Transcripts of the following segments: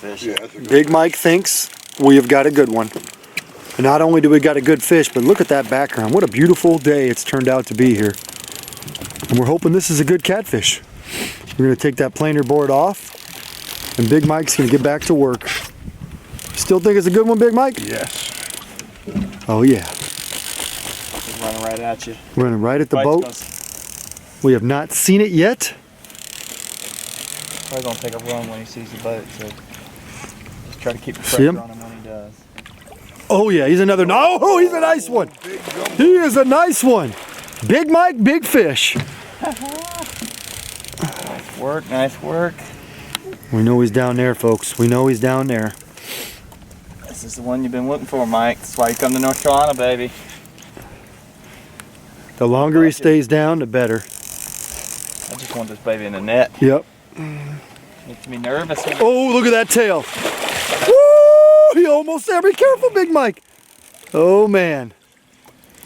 catfish. Yeah, Big Mike thinks we have got a good one. And not only do we got a good fish, but look at that background. What a beautiful day it's turned out to be here. And we're hoping this is a good catfish. We're gonna take that planer board off, and Big Mike's gonna get back to work. Still think it's a good one, Big Mike? Yes. Oh yeah. He's running right at you. Running right at the Bite's boat. We have not seen it yet. Probably gonna take a run when he sees the boat, so just try to keep the See pressure him? on him when he does. Oh yeah, he's another, no, he's a nice one. He is a nice one. Big Mike, big fish. Nice work, nice work. We know he's down there, folks. We know he's down there. This is the one you've been looking for, Mike. That's why you come to North Carolina, baby. The longer he stays down, the better. I just want this baby in the net. Yep. Makes me nervous. Oh, look at that tail. Woo! He almost there. Be careful, Big Mike. Oh, man.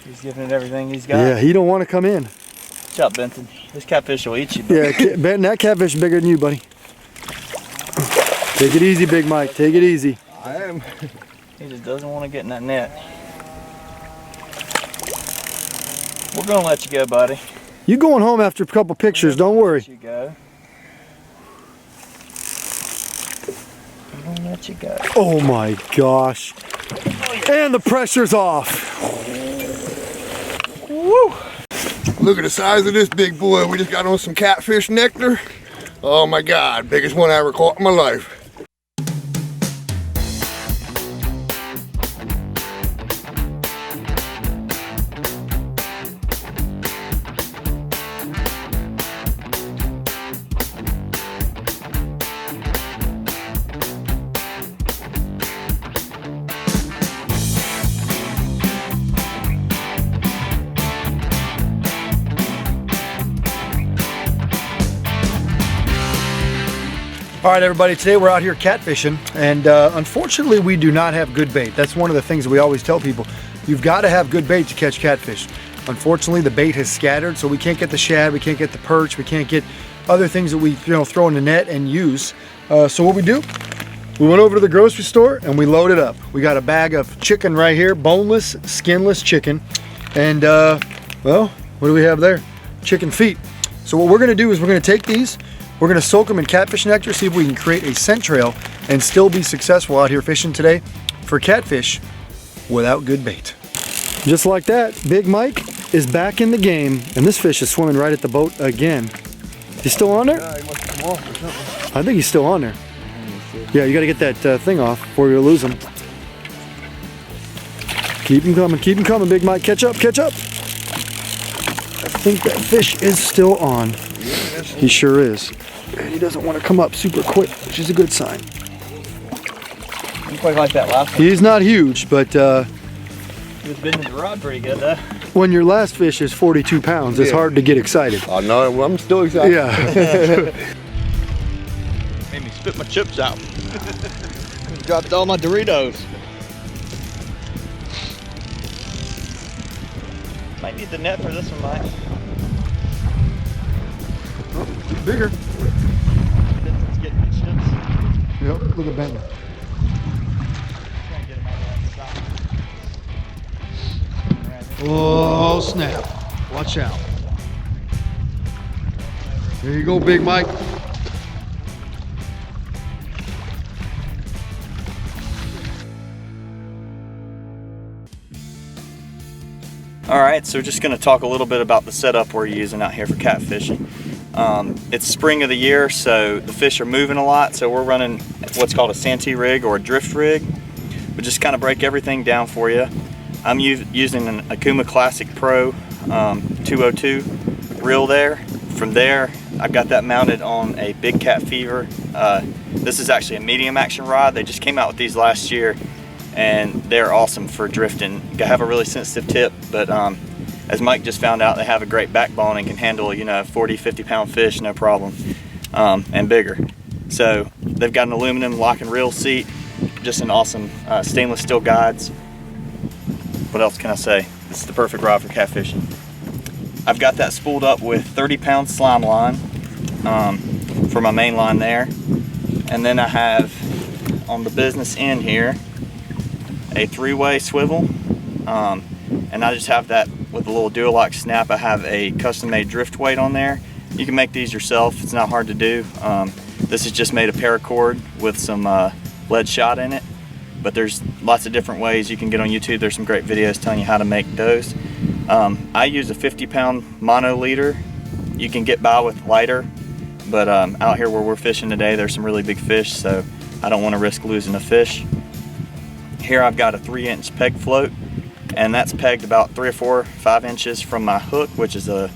He's giving it everything he's got. Yeah, he don't want to come in. Good job, Benson. This catfish will eat you, buddy. Yeah, Benton, that catfish is bigger than you, buddy. Take it easy, Big Mike. Take it easy. I am. He just doesn't want to get in that net. We're going to let you go, buddy. You going home after a couple pictures, don't worry. Let you go. I'm going to let you go. Oh my gosh. And the pressure's off. Woo! Look at the size of this big boy. We just got on some catfish nectar. Oh my God, biggest one I ever caught in my life. All right, everybody, today we're out here catfishing, and unfortunately we do not have good bait. That's one of the things that we always tell people. You've got to have good bait to catch catfish. Unfortunately, the bait has scattered, so we can't get the shad, we can't get the perch, we can't get other things that we throw in the net and use. So what we do, we went over to the grocery store and we loaded up. We got a bag of chicken right here, boneless, skinless chicken. And well, what do we have there? Chicken feet. So what we're gonna do is we're gonna take these, we're gonna soak them in catfish nectar, see if we can create a scent trail and still be successful out here fishing today for catfish without good bait. Just like that, Big Mike is back in the game, and this fish is swimming right at the boat again. He's still on there? Yeah, he must have come off or something. I think he's still on there. Yeah, you gotta get that thing off before you lose him. Keep him coming, Big Mike. Catch up, catch up. I think that fish is still on. He sure is. And he doesn't want to come up super quick, which is a good sign. You quite like that last one. He's not huge, but He was bending the rod pretty good, though. when your last fish is 42 pounds, it's hard to get excited. Oh no, well, I'm still excited. Yeah. Made me spit my chips out. Dropped all my Doritos. Might need the net for this one, Mike. Oh, bigger. Benson's getting the chips. Yep, look at Benton. Try and get him out of that side. Oh, snap. Watch out. There you go, Big Mike. All right, so we're just going to talk a little bit about the setup we're using out here for catfishing. It's spring of the year, so the fish are moving a lot, so we're running what's called a Santee rig or a drift rig. We just kind of break everything down for you. I'm using an Akuma Classic Pro 202 reel there. From there, I've got that mounted on a Big Cat Fever. This is actually a medium action rod. They just came out with these last year, and they're awesome for drifting. You gotta have a really sensitive tip, but as Mike just found out, they have a great backbone and can handle, 40, 50-pound fish, no problem, and bigger. So they've got an aluminum lock and reel seat, just an awesome stainless steel guides. What else can I say? This is the perfect rod for catfishing. I've got that spooled up with 30-pound slime line for my main line there, and then I have on the business end here a 3-way swivel, and I just have that with a little dual lock snap. I have a custom made drift weight on there. You can make these yourself, it's not hard to do. This is just made of paracord with some lead shot in it, but there's lots of different ways you can get on YouTube. There's some great videos telling you how to make those. I use a 50-pound mono leader. You can get by with lighter, but out here where we're fishing today, there's some really big fish, so I don't want to risk losing a fish. Here I've got a 3-inch peg float, and that's pegged about 3 or 4 or 5 inches from my hook, which is an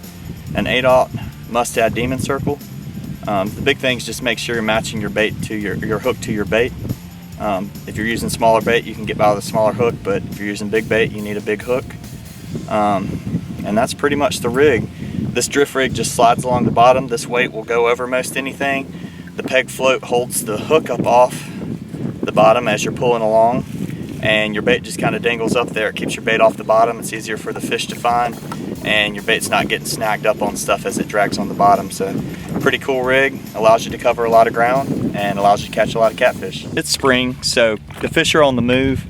8/0 Mustad Demon Circle. The big thing is just make sure you're matching your bait to your hook to your bait. If you're using smaller bait, you can get by with a smaller hook, but if you're using big bait, you need a big hook. And that's pretty much the rig. This drift rig just slides along the bottom. This weight will go over most anything. The peg float holds the hook up off the bottom as you're pulling along, and your bait just kind of dangles up there. It keeps your bait off the bottom. It's easier for the fish to find, and your bait's not getting snagged up on stuff as it drags on the bottom. So pretty cool rig, allows you to cover a lot of ground and allows you to catch a lot of catfish. It's spring, so the fish are on the move.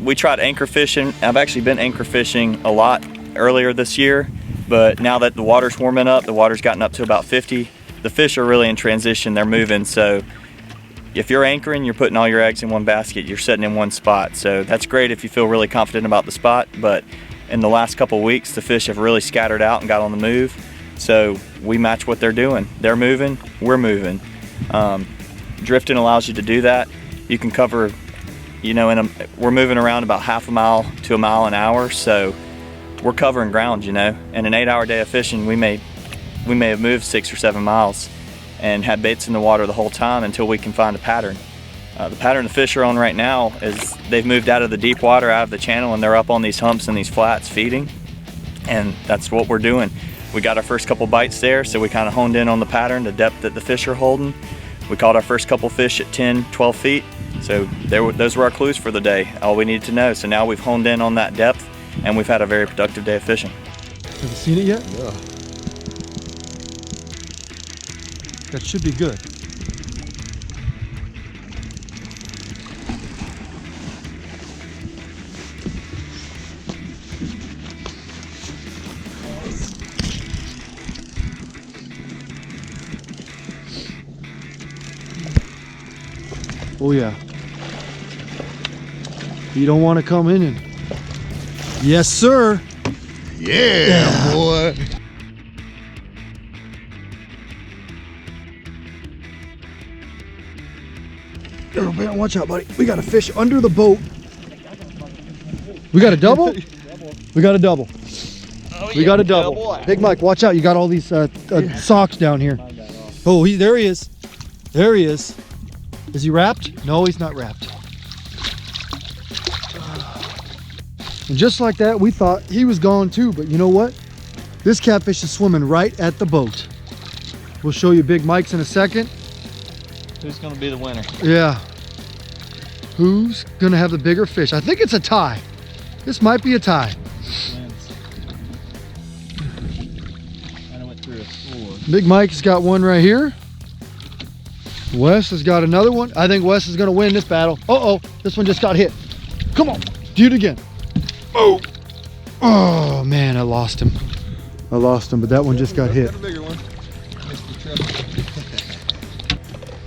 We tried anchor fishing. I've actually been anchor fishing a lot earlier this year, but now that the water's warming up, the water's gotten up to about 50, the fish are really in transition, they're moving. So if you're anchoring, you're putting all your eggs in one basket, you're sitting in one spot. So that's great if you feel really confident about the spot, but in the last couple of weeks, the fish have really scattered out and got on the move. So we match what they're doing. They're moving, we're moving. Drifting allows you to do that. You can cover, you know, we're moving around about half a mile to a mile an hour, so we're covering ground, you know. In an 8-hour day of fishing, we may have moved 6 or 7 miles and had baits in the water the whole time until we can find a pattern. The pattern the fish are on right now is they've moved out of the deep water, out of the channel, and they're up on these humps and these flats feeding, and that's what we're doing. We got our first couple bites there, so we kind of honed in on the pattern, the depth that the fish are holding. We caught our first couple fish at 10, 12 feet, so those were our clues for the day, all we needed to know. So now we've honed in on that depth, and we've had a very productive day of fishing. Have you seen it yet? Yeah. That should be good. Oh yeah. You don't want to come in and... Yes, sir. Yeah, boy. Oh, man, watch out, buddy. We got a fish under the boat. We got a double? We got a double. Oh, yeah, we got a double. Big Mike, watch out. You got all these socks down here. Oh, there he is. There he is. Is he wrapped? No, he's not wrapped. And just like that, we thought he was gone too, but you know what? This catfish is swimming right at the boat. We'll show you Big Mike's in a second. Who's gonna be the winner? Yeah. Who's gonna have the bigger fish? I think it's a tie. This might be a tie. Big Mike's got one right here. Wes has got another one. I think Wes is gonna win this battle. Uh-oh, this one just got hit. Come on, do it again. Oh, oh man, I lost him. I lost him, but that one just got hit. Got a bigger one.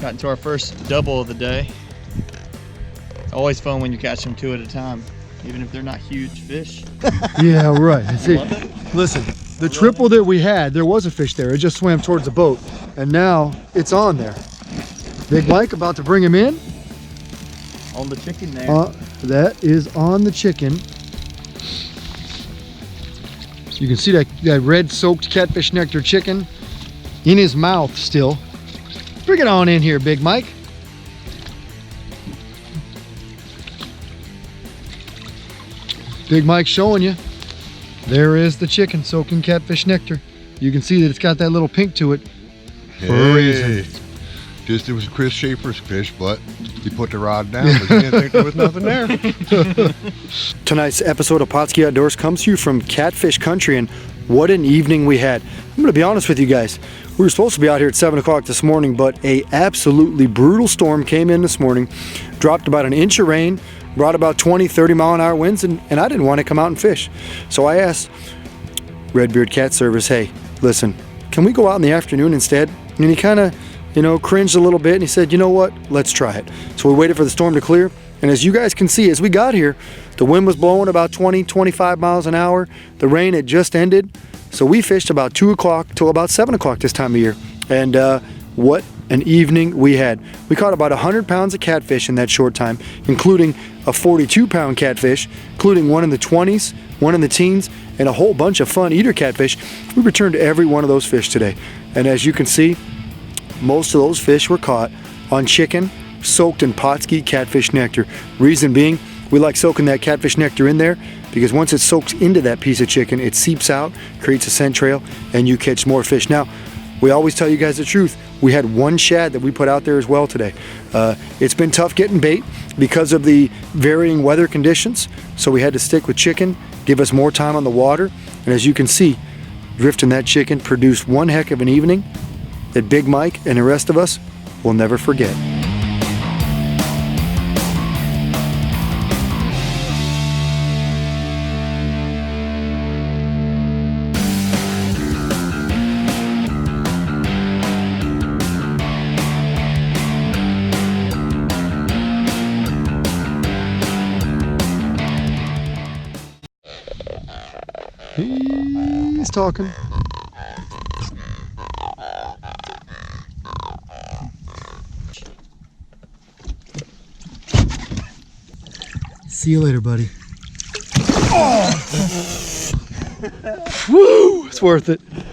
Got into our first double of the day. It's always fun when you catch them 2 at a time, even if they're not huge fish. Yeah, right. See, listen, the triple that we had, there was a fish there. It just swam towards the boat, and now it's on there. Big Mike about to bring him in. On the chicken there. That is on the chicken. You can see that red soaked catfish nectar chicken in his mouth still. Bring it on in here, Big Mike. Big Mike showing you. There is the chicken soaking catfish nectar. You can see that it's got that little pink to it for a reason. Just it was Chris Shaffer's fish, but he put the rod down, but he didn't think there was nothing there. Tonight's episode of Pautzke Outdoors comes to you from Catfish Country, and What an evening we had. I'm gonna be honest with you guys. We were supposed to be out here at 7 o'clock this morning, but a absolutely brutal storm came in this morning, dropped about an inch of rain, brought about 20, 30 mile an hour winds, and I didn't want to come out and fish. So I asked Redbeard Cat Service, hey, listen, can we go out in the afternoon instead? And he kind of, you know, cringed a little bit, and he said, you know what, let's try it. So we waited for the storm to clear, and as you guys can see, as we got here, the wind was blowing about 20, 25 miles an hour. The rain had just ended. So we fished about 2 o'clock till about 7 o'clock this time of year. And what an evening we had. We caught about 100 pounds of catfish in that short time, including a 42-pound catfish, including one in the 20s, one in the teens, and a whole bunch of fun eater catfish. We returned every one of those fish today. And as you can see, most of those fish were caught on chicken soaked in Pautzke Catfish Nectar. Reason being, we like soaking that catfish nectar in there because once it soaks into that piece of chicken, it seeps out, creates a scent trail, and you catch more fish. Now, we always tell you guys the truth. We had one shad that we put out there as well today. It's been tough getting bait because of the varying weather conditions, so we had to stick with chicken, give us more time on the water, and as you can see, drifting that chicken produced one heck of an evening that Big Mike and the rest of us will never forget. He's talking. See you later, buddy. Oh. Woo! It's worth it.